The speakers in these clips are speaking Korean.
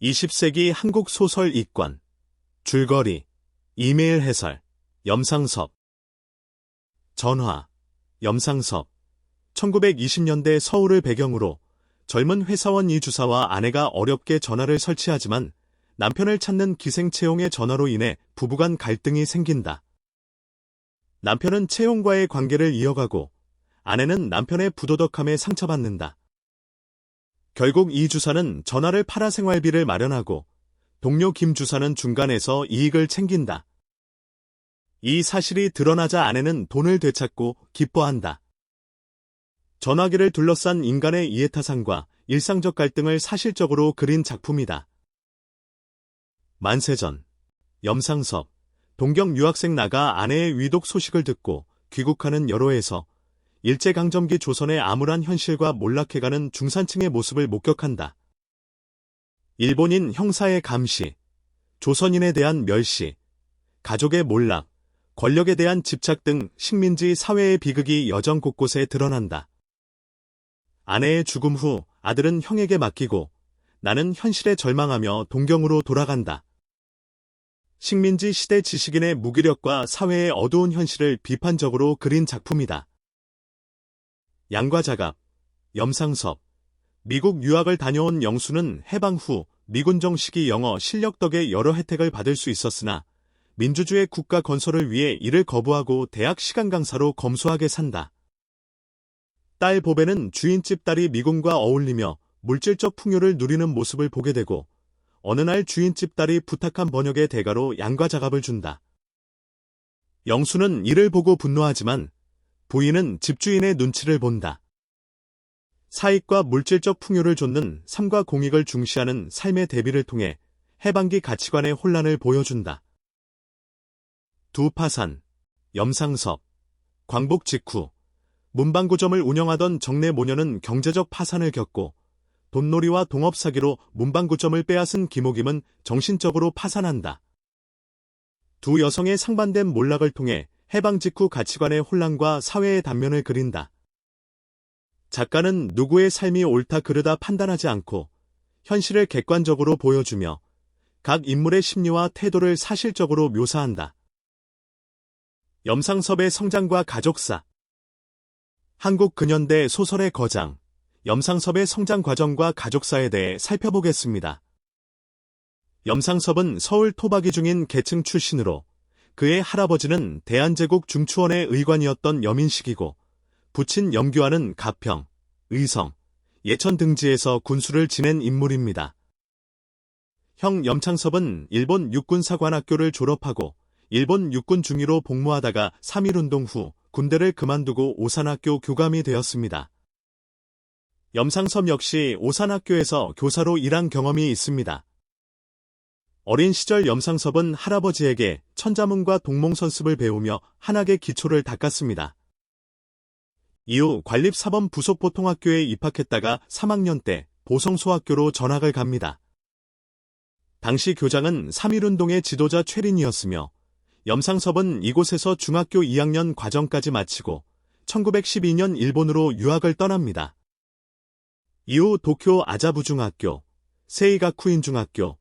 20세기 한국 소설 이권, 줄거리, 이메일 해설, 염상섭. 전화, 염상섭. 1920년대 서울을 배경으로 젊은 회사원 이주사와 아내가 어렵게 전화를 설치하지만 남편을 찾는 기생채용의 전화로 인해 부부간 갈등이 생긴다. 남편은 채용과의 관계를 이어가고 아내는 남편의 부도덕함에 상처받는다. 결국 이 주사는 전화를 팔아 생활비를 마련하고 동료 김 주사는 중간에서 이익을 챙긴다. 이 사실이 드러나자 아내는 돈을 되찾고 기뻐한다. 전화기를 둘러싼 인간의 이해타산과 일상적 갈등을 사실적으로 그린 작품이다. 만세전, 염상섭. 동경 유학생 나가 아내의 위독 소식을 듣고 귀국하는 여로에서 일제강점기 조선의 암울한 현실과 몰락해가는 중산층의 모습을 목격한다. 일본인 형사의 감시, 조선인에 대한 멸시, 가족의 몰락, 권력에 대한 집착 등 식민지 사회의 비극이 여정 곳곳에 드러난다. 아내의 죽음 후 아들은 형에게 맡기고 나는 현실에 절망하며 동경으로 돌아간다. 식민지 시대 지식인의 무기력과 사회의 어두운 현실을 비판적으로 그린 작품이다. 양과자갑, 염상섭. 미국 유학을 다녀온 영수는 해방 후 미군 정식이 영어 실력 덕에 여러 혜택을 받을 수 있었으나 민주주의 국가 건설을 위해 이를 거부하고 대학 시간 강사로 검소하게 산다. 딸 보배는 주인집 딸이 미군과 어울리며 물질적 풍요를 누리는 모습을 보게 되고 어느 날 주인집 딸이 부탁한 번역의 대가로 양과자갑을 준다. 영수는 이를 보고 분노하지만 부인은 집주인의 눈치를 본다. 사익과 물질적 풍요를 좇는 삶과 공익을 중시하는 삶의 대비를 통해 해방기 가치관의 혼란을 보여준다. 두 파산, 염상섭. 광복 직후 문방구점을 운영하던 정내 모녀는 경제적 파산을 겪고 돈놀이와 동업 사기로 문방구점을 빼앗은 김옥임은 정신적으로 파산한다. 두 여성의 상반된 몰락을 통해 해방 직후 가치관의 혼란과 사회의 단면을 그린다. 작가는 누구의 삶이 옳다 그르다 판단하지 않고 현실을 객관적으로 보여주며 각 인물의 심리와 태도를 사실적으로 묘사한다. 염상섭의 성장과 가족사. 한국 근현대 소설의 거장, 염상섭의 성장 과정과 가족사에 대해 살펴보겠습니다. 염상섭은 서울 토박이 중인 계층 출신으로 그의 할아버지는 대한제국 중추원의 의관이었던 여민식이고 부친 염규환은 가평, 의성, 예천 등지에서 군수를 지낸 인물입니다. 형 염창섭은 일본 육군사관학교를 졸업하고 일본 육군 중위로 복무하다가 3.1운동 후 군대를 그만두고 오산학교 교감이 되었습니다. 염상섭 역시 오산학교에서 교사로 일한 경험이 있습니다. 어린 시절 염상섭은 할아버지에게 천자문과 동몽선습을 배우며 한학의 기초를 닦았습니다. 이후 관립사범부속보통학교에 입학했다가 3학년 때 보성소학교로 전학을 갑니다. 당시 교장은 3.1운동의 지도자 최린이었으며 염상섭은 이곳에서 중학교 2학년 과정까지 마치고 1912년 일본으로 유학을 떠납니다. 이후 도쿄 아자부중학교, 세이가쿠인중학교,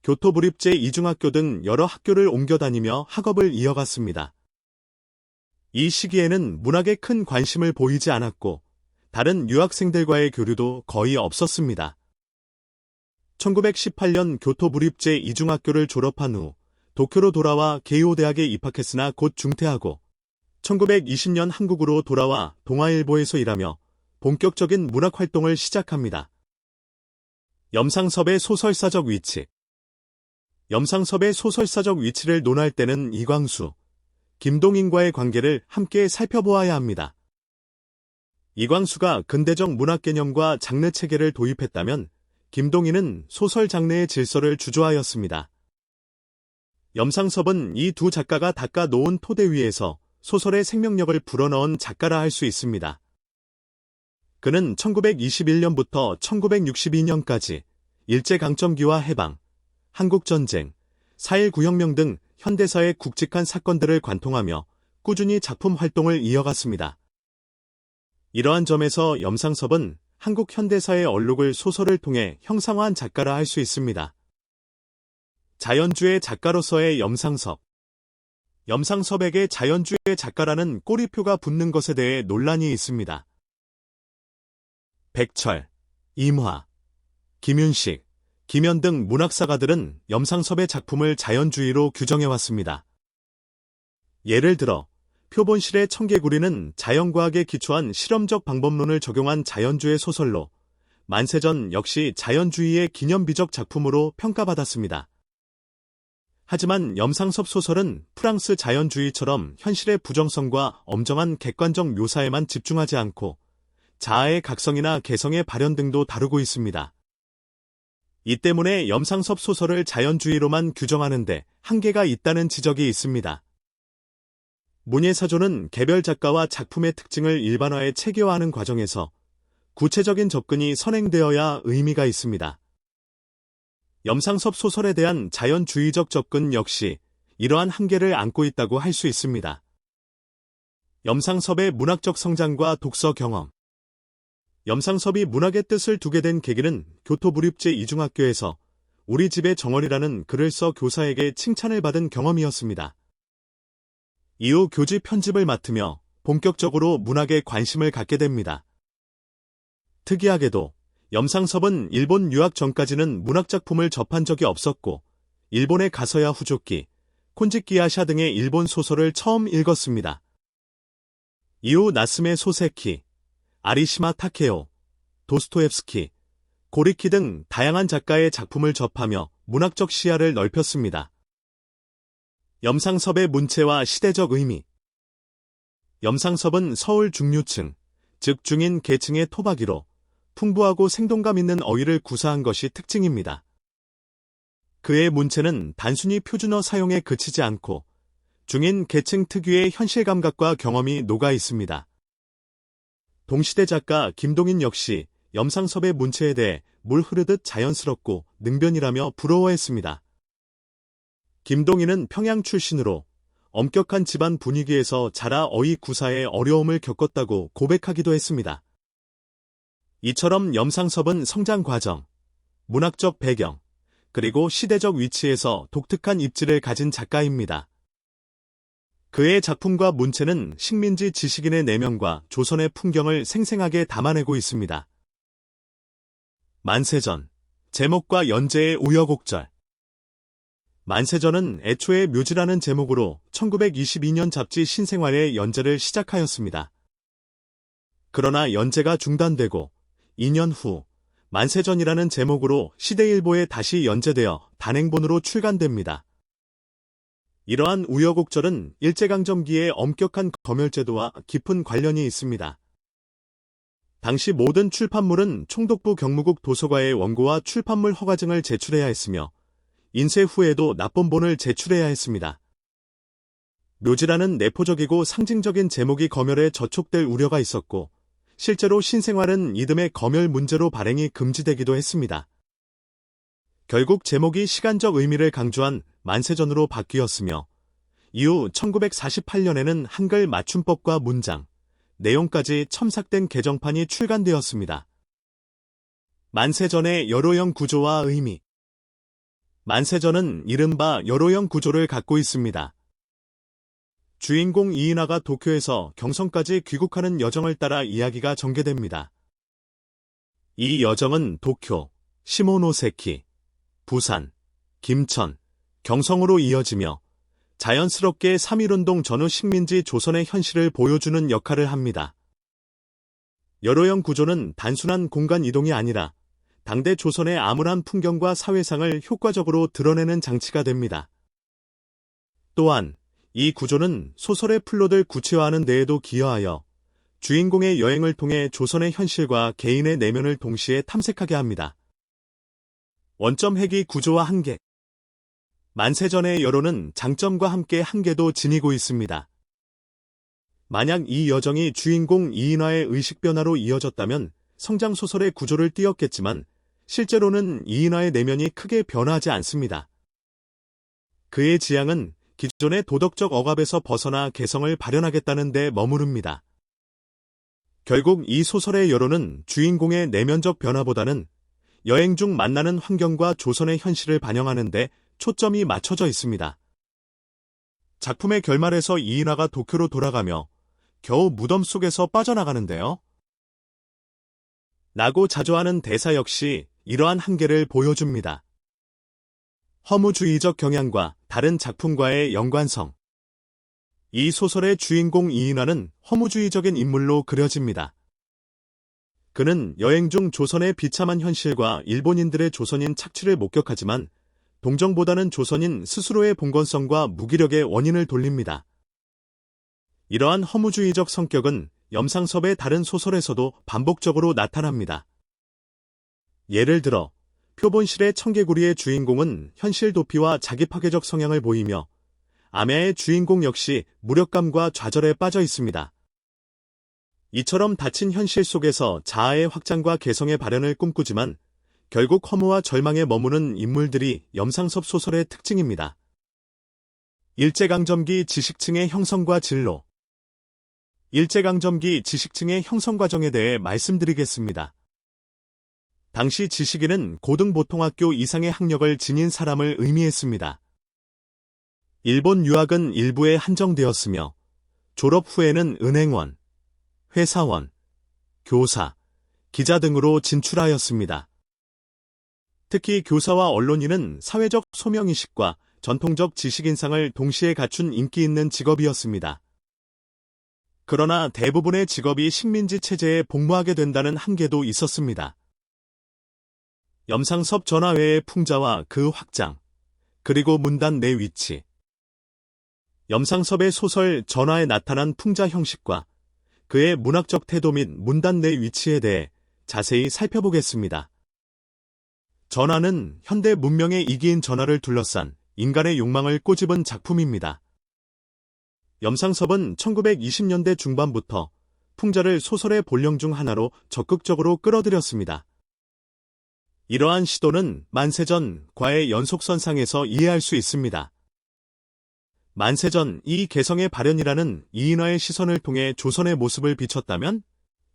교토부립제 이중학교 등 여러 학교를 옮겨 다니며 학업을 이어갔습니다. 이 시기에는 문학에 큰 관심을 보이지 않았고 다른 유학생들과의 교류도 거의 없었습니다. 1918년 교토부립제 이중학교를 졸업한 후 도쿄로 돌아와 게이오 대학에 입학했으나 곧 중퇴하고 1920년 한국으로 돌아와 동아일보에서 일하며 본격적인 문학활동을 시작합니다. 염상섭의 소설사적 위치. 염상섭의 소설사적 위치를 논할 때는 이광수, 김동인과의 관계를 함께 살펴보아야 합니다. 이광수가 근대적 문학 개념과 장르 체계를 도입했다면 김동인은 소설 장르의 질서를 주조하였습니다. 염상섭은 이 두 작가가 닦아 놓은 토대 위에서 소설의 생명력을 불어넣은 작가라 할 수 있습니다. 그는 1921년부터 1962년까지 일제강점기와 해방, 한국전쟁, 4.19혁명 등 현대사의 굵직한 사건들을 관통하며 꾸준히 작품 활동을 이어갔습니다. 이러한 점에서 염상섭은 한국 현대사의 얼룩을 소설을 통해 형상화한 작가라 할 수 있습니다. 자연주의 작가로서의 염상섭. 염상섭에게 자연주의 작가라는 꼬리표가 붙는 것에 대해 논란이 있습니다. 백철, 임화, 김윤식, 김연 등 문학사가들은 염상섭의 작품을 자연주의로 규정해왔습니다. 예를 들어 표본실의 청개구리는 자연과학에 기초한 실험적 방법론을 적용한 자연주의 소설로 만세전 역시 자연주의의 기념비적 작품으로 평가받았습니다. 하지만 염상섭 소설은 프랑스 자연주의처럼 현실의 부정성과 엄정한 객관적 묘사에만 집중하지 않고 자아의 각성이나 개성의 발현 등도 다루고 있습니다. 이 때문에 염상섭 소설을 자연주의로만 규정하는데 한계가 있다는 지적이 있습니다. 문예사조는 개별 작가와 작품의 특징을 일반화에 체계화하는 과정에서 구체적인 접근이 선행되어야 의미가 있습니다. 염상섭 소설에 대한 자연주의적 접근 역시 이러한 한계를 안고 있다고 할 수 있습니다. 염상섭의 문학적 성장과 독서 경험. 염상섭이 문학의 뜻을 두게 된 계기는 교토부립제 이중학교에서 우리 집의 정원이라는 글을 써 교사에게 칭찬을 받은 경험이었습니다. 이후 교지 편집을 맡으며 본격적으로 문학에 관심을 갖게 됩니다. 특이하게도 염상섭은 일본 유학 전까지는 문학작품을 접한 적이 없었고 일본에 가서야 후조키, 콘지키아샤 등의 일본 소설을 처음 읽었습니다. 이후 나스메 소세키, 아리시마 타케오, 도스토옙스키, 고리키 등 다양한 작가의 작품을 접하며 문학적 시야를 넓혔습니다. 염상섭의 문체와 시대적 의미. 염상섭은 서울 중류층, 즉 중인 계층의 토박이로 풍부하고 생동감 있는 어휘를 구사한 것이 특징입니다. 그의 문체는 단순히 표준어 사용에 그치지 않고 중인 계층 특유의 현실 감각과 경험이 녹아 있습니다. 동시대 작가 김동인 역시 염상섭의 문체에 대해 물 흐르듯 자연스럽고 능변이라며 부러워했습니다. 김동인은 평양 출신으로 엄격한 집안 분위기에서 자라 어휘 구사에 어려움을 겪었다고 고백하기도 했습니다. 이처럼 염상섭은 성장 과정, 문학적 배경, 그리고 시대적 위치에서 독특한 입지를 가진 작가입니다. 그의 작품과 문체는 식민지 지식인의 내면과 조선의 풍경을 생생하게 담아내고 있습니다. 만세전, 제목과 연재의 우여곡절. 만세전은 애초에 묘지라는 제목으로 1922년 잡지 신생활의 연재를 시작하였습니다. 그러나 연재가 중단되고 2년 후 만세전이라는 제목으로 시대일보에 다시 연재되어 단행본으로 출간됩니다. 이러한 우여곡절은 일제강점기의 엄격한 검열제도와 깊은 관련이 있습니다. 당시 모든 출판물은 총독부 경무국 도서과의 원고와 출판물 허가증을 제출해야 했으며 인쇄 후에도 납본본을 제출해야 했습니다. 묘지라는 내포적이고 상징적인 제목이 검열에 저촉될 우려가 있었고 실제로 신생활은 이듬해 검열 문제로 발행이 금지되기도 했습니다. 결국 제목이 시간적 의미를 강조한 만세전으로 바뀌었으며 이후 1948년에는 한글 맞춤법과 문장, 내용까지 첨삭된 개정판이 출간되었습니다. 만세전의 여로형 구조와 의미. 만세전은 이른바 여로형 구조를 갖고 있습니다. 주인공 이인하가 도쿄에서 경성까지 귀국하는 여정을 따라 이야기가 전개됩니다. 이 여정은 도쿄, 시모노세키, 부산, 김천, 경성으로 이어지며 자연스럽게 3.1운동 전후 식민지 조선의 현실을 보여주는 역할을 합니다. 여로형 구조는 단순한 공간 이동이 아니라 당대 조선의 암울한 풍경과 사회상을 효과적으로 드러내는 장치가 됩니다. 또한 이 구조는 소설의 플롯을 구체화하는 데에도 기여하여 주인공의 여행을 통해 조선의 현실과 개인의 내면을 동시에 탐색하게 합니다. 원점 회귀 구조와 한계. 만세전의 여로는 장점과 함께 한계도 지니고 있습니다. 만약 이 여정이 주인공 이인화의 의식 변화로 이어졌다면 성장소설의 구조를 띄었겠지만 실제로는 이인화의 내면이 크게 변화하지 않습니다. 그의 지향은 기존의 도덕적 억압에서 벗어나 개성을 발현하겠다는 데 머무릅니다. 결국 이 소설의 여론은 주인공의 내면적 변화보다는 여행 중 만나는 환경과 조선의 현실을 반영하는 데 초점이 맞춰져 있습니다. 작품의 결말에서 이인화가 도쿄로 돌아가며 겨우 무덤 속에서 빠져나가는데요. 라고 자조하는 대사 역시 이러한 한계를 보여줍니다. 허무주의적 경향과 다른 작품과의 연관성. 이 소설의 주인공 이인화는 허무주의적인 인물로 그려집니다. 그는 여행 중 조선의 비참한 현실과 일본인들의 조선인 착취를 목격하지만 동정보다는 조선인 스스로의 봉건성과 무기력의 원인을 돌립니다. 이러한 허무주의적 성격은 염상섭의 다른 소설에서도 반복적으로 나타납니다. 예를 들어 표본실의 청개구리의 주인공은 현실 도피와 자기 파괴적 성향을 보이며 아메아의 주인공 역시 무력감과 좌절에 빠져 있습니다. 이처럼 닫힌 현실 속에서 자아의 확장과 개성의 발현을 꿈꾸지만 결국 허무와 절망에 머무는 인물들이 염상섭 소설의 특징입니다. 일제강점기 지식층의 형성과 진로. 일제강점기 지식층의 형성 과정에 대해 말씀드리겠습니다. 당시 지식인은 고등보통학교 이상의 학력을 지닌 사람을 의미했습니다. 일본 유학은 일부에 한정되었으며 졸업 후에는 은행원, 회사원, 교사, 기자 등으로 진출하였습니다. 특히 교사와 언론인은 사회적 소명의식과 전통적 지식인상을 동시에 갖춘 인기 있는 직업이었습니다. 그러나 대부분의 직업이 식민지 체제에 복무하게 된다는 한계도 있었습니다. 염상섭 전화 외의 풍자와 그 확장, 그리고 문단 내 위치. 염상섭의 소설 전화에 나타난 풍자 형식과 그의 문학적 태도 및 문단 내 위치에 대해 자세히 살펴보겠습니다. 전화는 현대 문명의 이기인 전화를 둘러싼 인간의 욕망을 꼬집은 작품입니다. 염상섭은 1920년대 중반부터 풍자를 소설의 본령 중 하나로 적극적으로 끌어들였습니다. 이러한 시도는 만세전과의 연속선상에서 이해할 수 있습니다. 만세전 이 개성의 발현이라는 이인화의 시선을 통해 조선의 모습을 비췄다면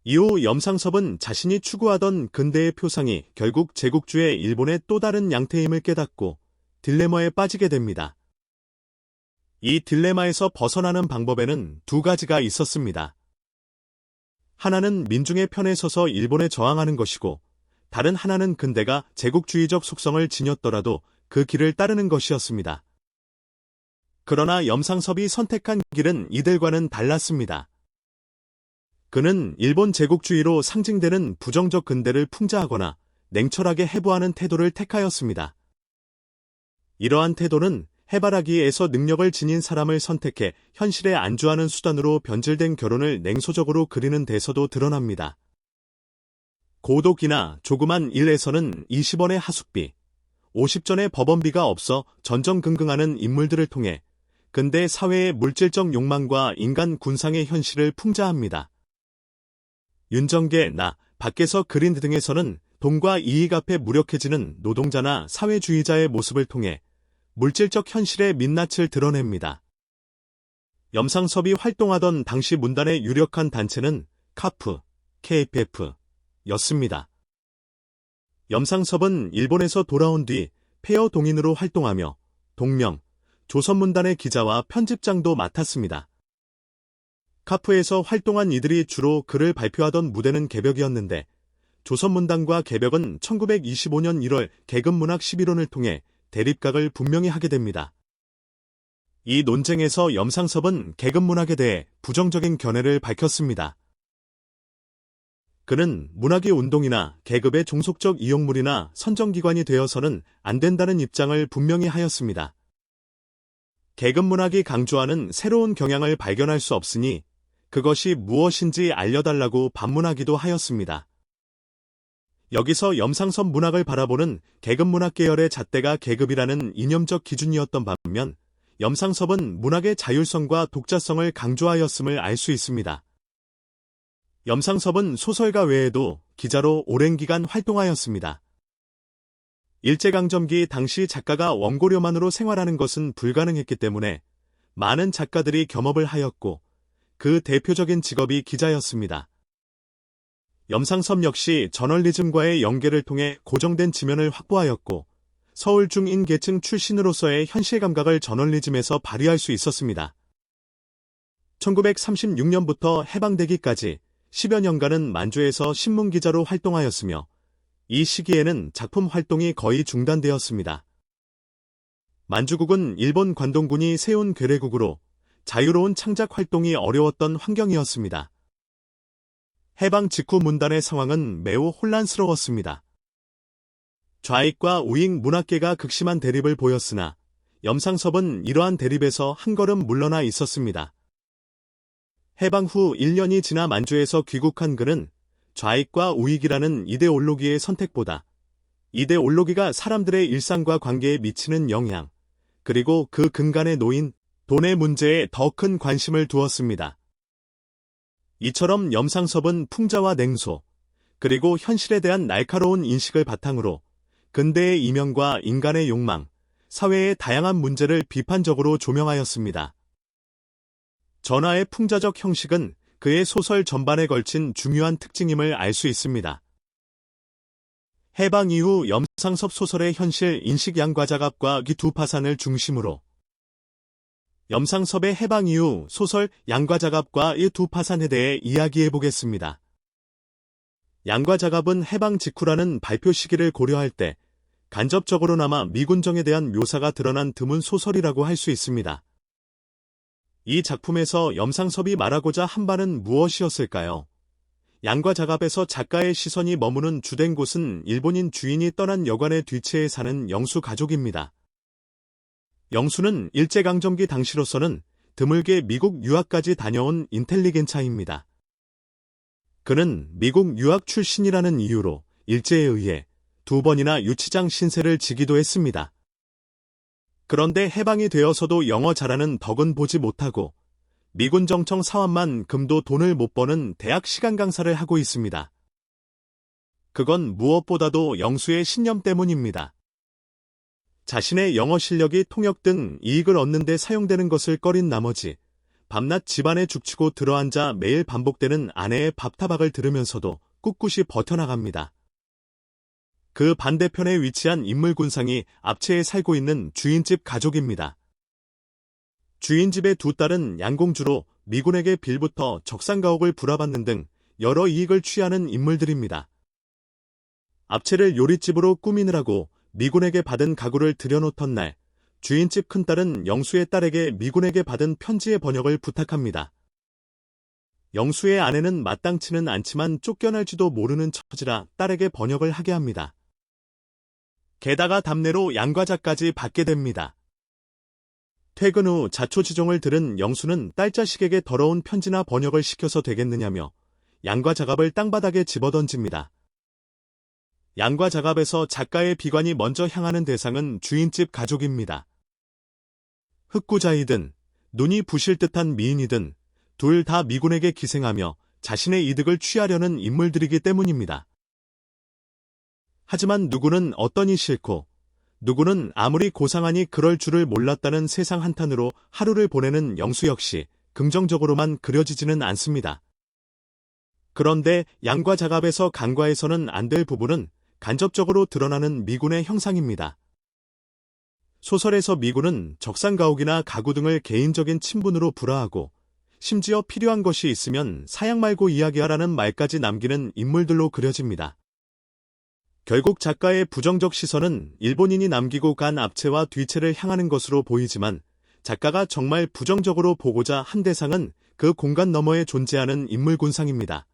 이후 염상섭은 자신이 추구하던 근대의 표상이 결국 제국주의 일본의 또 다른 양태임을 깨닫고 딜레마에 빠지게 됩니다. 이 딜레마에서 벗어나는 방법에는 두 가지가 있었습니다. 하나는 민중의 편에 서서 일본에 저항하는 것이고 다른 하나는 근대가 제국주의적 속성을 지녔더라도 그 길을 따르는 것이었습니다. 그러나 염상섭이 선택한 길은 이들과는 달랐습니다. 그는 일본 제국주의로 상징되는 부정적 근대를 풍자하거나 냉철하게 해부하는 태도를 택하였습니다. 이러한 태도는 해바라기에서 능력을 지닌 사람을 선택해 현실에 안주하는 수단으로 변질된 결혼을 냉소적으로 그리는 데서도 드러납니다. 고독이나 조그만 일에서는 20원의 하숙비, 50전의 법원비가 없어 전전긍긍하는 인물들을 통해 근대 사회의 물질적 욕망과 인간 군상의 현실을 풍자합니다. 윤정계, 나, 밖에서 그린 등에서는 돈과 이익 앞에 무력해지는 노동자나 사회주의자의 모습을 통해 물질적 현실의 민낯을 드러냅니다. 염상섭이 활동하던 당시 문단의 유력한 단체는 카프, KFF 였습니다. 염상섭은 일본에서 돌아온 뒤 폐허 동인으로 활동하며 동명, 조선문단의 기자와 편집장도 맡았습니다. 카프에서 활동한 이들이 주로 글을 발표하던 무대는 개벽이었는데 조선문단과 개벽은 1925년 1월 계급문학 11원을 통해 대립각을 분명히 하게 됩니다. 이 논쟁에서 염상섭은 계급문학에 대해 부정적인 견해를 밝혔습니다. 그는 문학이 운동이나 계급의 종속적 이용물이나 선정기관이 되어서는 안 된다는 입장을 분명히 하였습니다. 계급문학이 강조하는 새로운 경향을 발견할 수 없으니 그것이 무엇인지 알려달라고 반문하기도 하였습니다. 여기서 염상섭 문학을 바라보는 계급문학 계열의 잣대가 계급이라는 이념적 기준이었던 반면 염상섭은 문학의 자율성과 독자성을 강조하였음을 알 수 있습니다. 염상섭은 소설가 외에도 기자로 오랜 기간 활동하였습니다. 일제강점기 당시 작가가 원고료만으로 생활하는 것은 불가능했기 때문에 많은 작가들이 겸업을 하였고 그 대표적인 직업이 기자였습니다. 염상섭 역시 저널리즘과의 연계를 통해 고정된 지면을 확보하였고 서울 중인계층 출신으로서의 현실 감각을 저널리즘에서 발휘할 수 있었습니다. 1936년부터 해방되기까지 10여 년간은 만주에서 신문기자로 활동하였으며 이 시기에는 작품 활동이 거의 중단되었습니다. 만주국은 일본 관동군이 세운 괴뢰국으로 자유로운 창작 활동이 어려웠던 환경이었습니다. 해방 직후 문단의 상황은 매우 혼란스러웠습니다. 좌익과 우익 문학계가 극심한 대립을 보였으나 염상섭은 이러한 대립에서 한 걸음 물러나 있었습니다. 해방 후 1년이 지나 만주에서 귀국한 그는 좌익과 우익이라는 이데올로기의 선택보다 이데올로기가 사람들의 일상과 관계에 미치는 영향, 그리고 그 근간에 놓인 돈의 문제에 더 큰 관심을 두었습니다. 이처럼 염상섭은 풍자와 냉소, 그리고 현실에 대한 날카로운 인식을 바탕으로 근대의 이면과 인간의 욕망, 사회의 다양한 문제를 비판적으로 조명하였습니다. 전하의 풍자적 형식은 그의 소설 전반에 걸친 중요한 특징임을 알 수 있습니다. 해방 이후 염상섭 소설의 현실 인식 양과자갑과 이 두 파산을 중심으로 염상섭의 해방 이후 소설 양과자갑과 이 두 파산에 대해 이야기해 보겠습니다. 양과자갑은 해방 직후라는 발표 시기를 고려할 때 간접적으로나마 미군정에 대한 묘사가 드러난 드문 소설이라고 할 수 있습니다. 이 작품에서 염상섭이 말하고자 한 바는 무엇이었을까요? 양과자갑에서 작가의 시선이 머무는 주된 곳은 일본인 주인이 떠난 여관의 뒤채에 사는 영수 가족입니다. 영수는 일제강점기 당시로서는 드물게 미국 유학까지 다녀온 인텔리겐차입니다. 그는 미국 유학 출신이라는 이유로 일제에 의해 2번이나 유치장 신세를 지기도 했습니다. 그런데 해방이 되어서도 영어 잘하는 덕은 보지 못하고 미군 정청 사원만 금도 돈을 못 버는 대학 시간 강사를 하고 있습니다. 그건 무엇보다도 영수의 신념 때문입니다. 자신의 영어 실력이 통역 등 이익을 얻는 데 사용되는 것을 꺼린 나머지 밤낮 집안에 죽치고 들어앉아 매일 반복되는 아내의 밥타박을 들으면서도 꿋꿋이 버텨나갑니다. 그 반대편에 위치한 인물 군상이 압체에 살고 있는 주인집 가족입니다. 주인집의 두 딸은 양공주로 미군에게 빌부터 적산가옥을 불화받는 등 여러 이익을 취하는 인물들입니다. 압체를 요릿집으로 꾸미느라고 미군에게 받은 가구를 들여놓던 날, 주인집 큰딸은 영수의 딸에게 미군에게 받은 편지의 번역을 부탁합니다. 영수의 아내는 마땅치는 않지만 쫓겨날지도 모르는 처지라 딸에게 번역을 하게 합니다. 게다가 답례로 양과자까지 받게 됩니다. 퇴근 후 자초지종을 들은 영수는 딸자식에게 더러운 편지나 번역을 시켜서 되겠느냐며 양과자갑을 땅바닥에 집어던집니다. 양과자갑에서 작가의 비관이 먼저 향하는 대상은 주인집 가족입니다. 흑구자이든 눈이 부실 듯한 미인이든 둘 다 미군에게 기생하며 자신의 이득을 취하려는 인물들이기 때문입니다. 하지만 누구는 어떠니 싫고 누구는 아무리 고상하니 그럴 줄을 몰랐다는 세상 한탄으로 하루를 보내는 영수 역시 긍정적으로만 그려지지는 않습니다. 그런데 양과자갑에서 간과해서는 안 될 부분은 간접적으로 드러나는 미군의 형상입니다. 소설에서 미군은 적산가옥이나 가구 등을 개인적인 친분으로 불화하고 심지어 필요한 것이 있으면 사양 말고 이야기하라는 말까지 남기는 인물들로 그려집니다. 결국 작가의 부정적 시선은 일본인이 남기고 간 압체와 뒤채를 향하는 것으로 보이지만 작가가 정말 부정적으로 보고자 한 대상은 그 공간 너머에 존재하는 인물 군상입니다.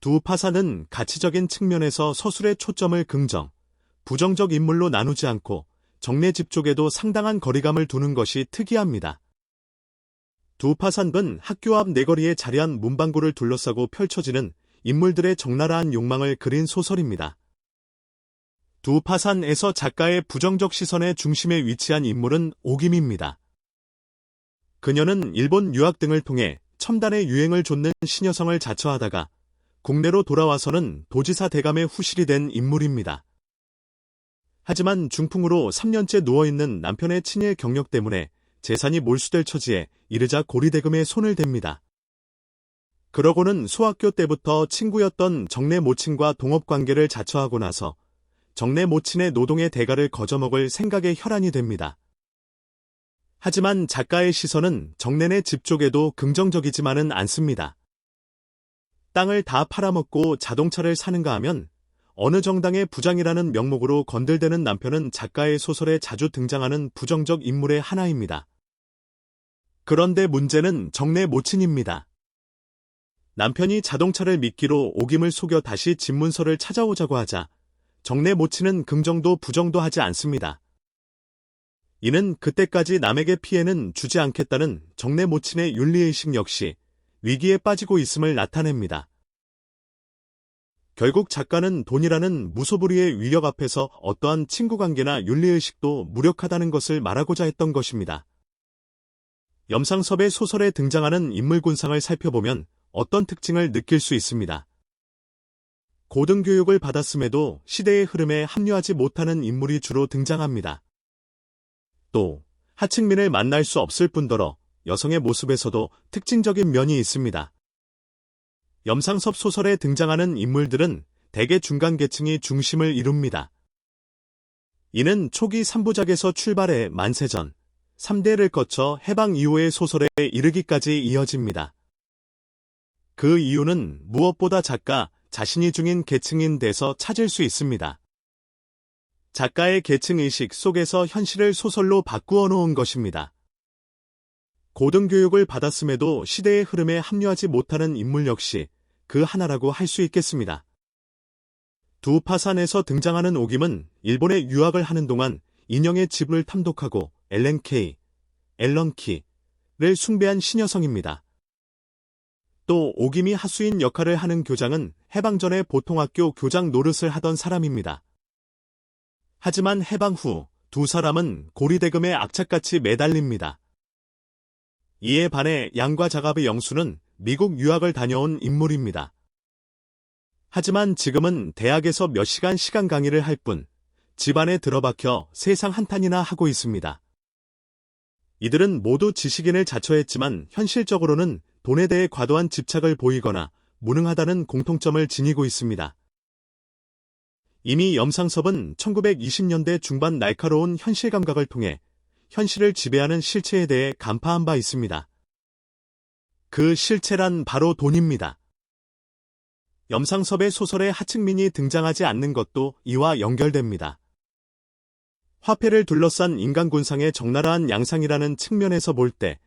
두 파사는 가치적인 측면에서 서술의 초점을 긍정, 부정적 인물로 나누지 않고 정례 집쪽에도 상당한 거리감을 두는 것이 특이합니다. 두 파산은 학교 앞 내거리에 자리한 문방구를 둘러싸고 펼쳐지는 인물들의 적나라한 욕망을 그린 소설입니다. 두 파산에서 작가의 부정적 시선의 중심에 위치한 인물은 오김입니다. 그녀는 일본 유학 등을 통해 첨단의 유행을 좇는 신여성을 자처하다가 국내로 돌아와서는 도지사 대감의 후실이 된 인물입니다. 하지만 중풍으로 3년째 누워있는 남편의 친일 경력 때문에 재산이 몰수될 처지에 이르자 고리대금에 손을 댑니다. 그러고는 소학교 때부터 친구였던 정내 모친과 동업관계를 자처하고 나서 정내 모친의 노동의 대가를 거저먹을 생각에 혈안이 됩니다. 하지만 작가의 시선은 정내네 집 쪽에도 긍정적이지만은 않습니다. 땅을 다 팔아먹고 자동차를 사는가 하면 어느 정당의 부장이라는 명목으로 건들대는 남편은 작가의 소설에 자주 등장하는 부정적 인물의 하나입니다. 그런데 문제는 정내 모친입니다. 남편이 자동차를 미끼로 옥임을 속여 다시 집문서를 찾아오자고 하자 정내 모친은 긍정도 부정도 하지 않습니다. 이는 그때까지 남에게 피해는 주지 않겠다는 정내 모친의 윤리의식 역시 위기에 빠지고 있음을 나타냅니다. 결국 작가는 돈이라는 무소불위의 위력 앞에서 어떠한 친구관계나 윤리의식도 무력하다는 것을 말하고자 했던 것입니다. 염상섭의 소설에 등장하는 인물 군상을 살펴보면 어떤 특징을 느낄 수 있습니다. 고등교육을 받았음에도 시대의 흐름에 합류하지 못하는 인물이 주로 등장합니다. 또 하층민을 만날 수 없을 뿐더러 여성의 모습에서도 특징적인 면이 있습니다. 염상섭 소설에 등장하는 인물들은 대개 중간계층이 중심을 이룹니다. 이는 초기 3부작에서 출발해 만세전, 3대를 거쳐 해방 이후의 소설에 이르기까지 이어집니다. 그 이유는 무엇보다 작가 자신이 중인 계층인 데서 찾을 수 있습니다. 작가의 계층의식 속에서 현실을 소설로 바꾸어 놓은 것입니다. 고등교육을 받았음에도 시대의 흐름에 합류하지 못하는 인물 역시 그 하나라고 할 수 있겠습니다. 두 파산에서 등장하는 옥임은 일본에 유학을 하는 동안 인형의 집을 탐독하고 앨런 키를 숭배한 신여성입니다. 또 옥임이 하수인 역할을 하는 교장은 해방 전에 보통학교 교장 노릇을 하던 사람입니다. 하지만 해방 후 두 사람은 고리대금에 악착같이 매달립니다. 이에 반해 양과 자갑의 영수는 미국 유학을 다녀온 인물입니다. 하지만 지금은 대학에서 몇 시간 강의를 할 뿐 집안에 들어박혀 세상 한탄이나 하고 있습니다. 이들은 모두 지식인을 자처했지만 현실적으로는 돈에 대해 과도한 집착을 보이거나 무능하다는 공통점을 지니고 있습니다. 이미 염상섭은 1920년대 중반 날카로운 현실 감각을 통해 현실을 지배하는 실체에 대해 간파한 바 있습니다. 그 실체란 바로 돈입니다. 염상섭의 소설에 하층민이 등장하지 않는 것도 이와 연결됩니다. 화폐를 둘러싼 인간군상의 적나라한 양상이라는 측면에서 볼 때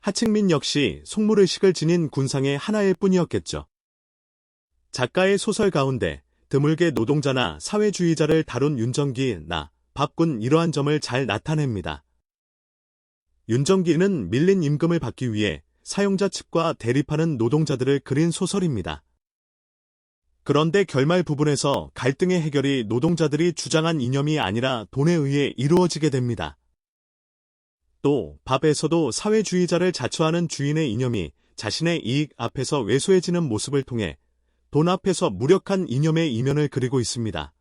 하층민 역시 속물의식을 지닌 군상의 하나일 뿐이었겠죠. 작가의 소설 가운데 드물게 노동자나 사회주의자를 다룬 윤정기나 박군 이러한 점을 잘 나타냅니다. 윤정기는 밀린 임금을 받기 위해 사용자 측과 대립하는 노동자들을 그린 소설입니다. 그런데 결말 부분에서 갈등의 해결이 노동자들이 주장한 이념이 아니라 돈에 의해 이루어지게 됩니다. 또 밥에서도 사회주의자를 자처하는 주인의 이념이 자신의 이익 앞에서 왜소해지는 모습을 통해 돈 앞에서 무력한 이념의 이면을 그리고 있습니다.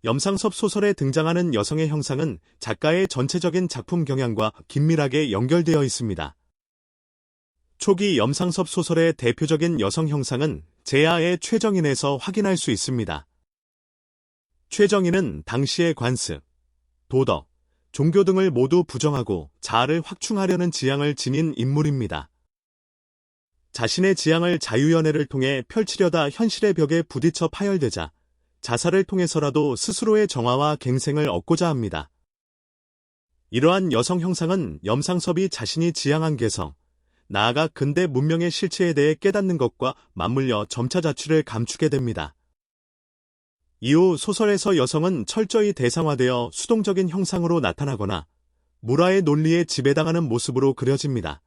염상섭 소설에 등장하는 여성의 형상은 작가의 전체적인 작품 경향과 긴밀하게 연결되어 있습니다. 초기 염상섭 소설의 대표적인 여성 형상은 제야의 최정인에서 확인할 수 있습니다. 최정인은 당시의 관습, 도덕, 종교 등을 모두 부정하고 자아를 확충하려는 지향을 지닌 인물입니다. 자신의 지향을 자유연애를 통해 펼치려다 현실의 벽에 부딪혀 파열되자 자살을 통해서라도 스스로의 정화와 갱생을 얻고자 합니다. 이러한 여성 형상은 염상섭이 자신이 지향한 개성, 나아가 근대 문명의 실체에 대해 깨닫는 것과 맞물려 점차 자취를 감추게 됩니다. 이후 소설에서 여성은 철저히 대상화되어 수동적인 형상으로 나타나거나 물화의 논리에 지배당하는 모습으로 그려집니다.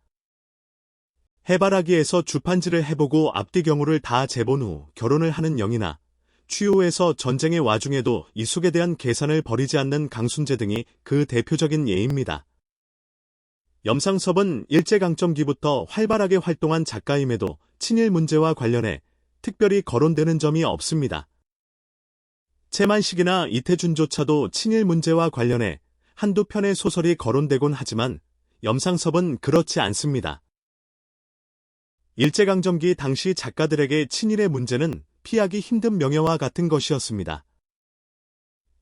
해바라기에서 주판지를 해보고 앞뒤 경우를 다 재본 후 결혼을 하는 영이나 취후에서 전쟁의 와중에도 이숙에 대한 계산을 버리지 않는 강순재 등이 그 대표적인 예입니다. 염상섭은 일제강점기부터 활발하게 활동한 작가임에도 친일 문제와 관련해 특별히 거론되는 점이 없습니다. 채만식이나 이태준조차도 친일 문제와 관련해 한두 편의 소설이 거론되곤 하지만 염상섭은 그렇지 않습니다. 일제강점기 당시 작가들에게 친일의 문제는 피하기 힘든 명예와 같은 것이었습니다.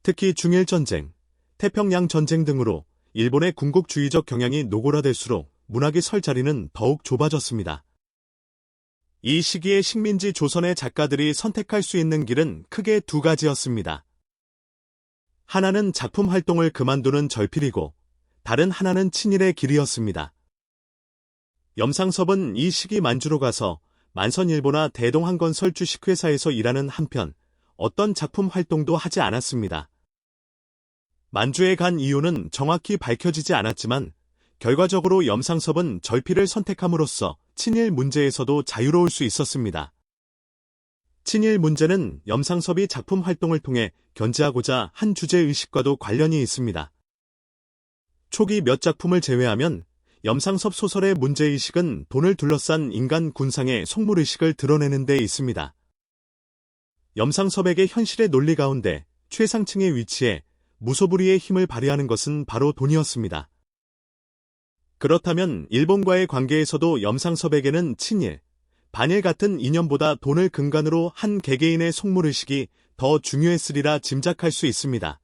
특히 중일전쟁, 태평양전쟁 등으로 일본의 군국주의적 경향이 노골화될수록 문학이 설 자리는 더욱 좁아졌습니다. 이 시기에 식민지 조선의 작가들이 선택할 수 있는 길은 크게 두 가지였습니다. 하나는 작품 활동을 그만두는 절필이고 다른 하나는 친일의 길이었습니다. 염상섭은 이 시기 만주로 가서 만선일보나 대동한건설 주식회사에서 일하는 한편 어떤 작품 활동도 하지 않았습니다. 만주에 간 이유는 정확히 밝혀지지 않았지만 결과적으로 염상섭은 절필을 선택함으로써 친일 문제에서도 자유로울 수 있었습니다. 친일 문제는 염상섭이 작품 활동을 통해 견지하고자 한 주제의식과도 관련이 있습니다. 초기 몇 작품을 제외하면 염상섭 소설의 문제의식은 돈을 둘러싼 인간 군상의 속물의식을 드러내는 데 있습니다. 염상섭에게 현실의 논리 가운데 최상층의 위치에 무소불위의 힘을 발휘하는 것은 바로 돈이었습니다. 그렇다면 일본과의 관계에서도 염상섭에게는 친일, 반일 같은 이념보다 돈을 근간으로 한 개개인의 속물의식이 더 중요했으리라 짐작할 수 있습니다.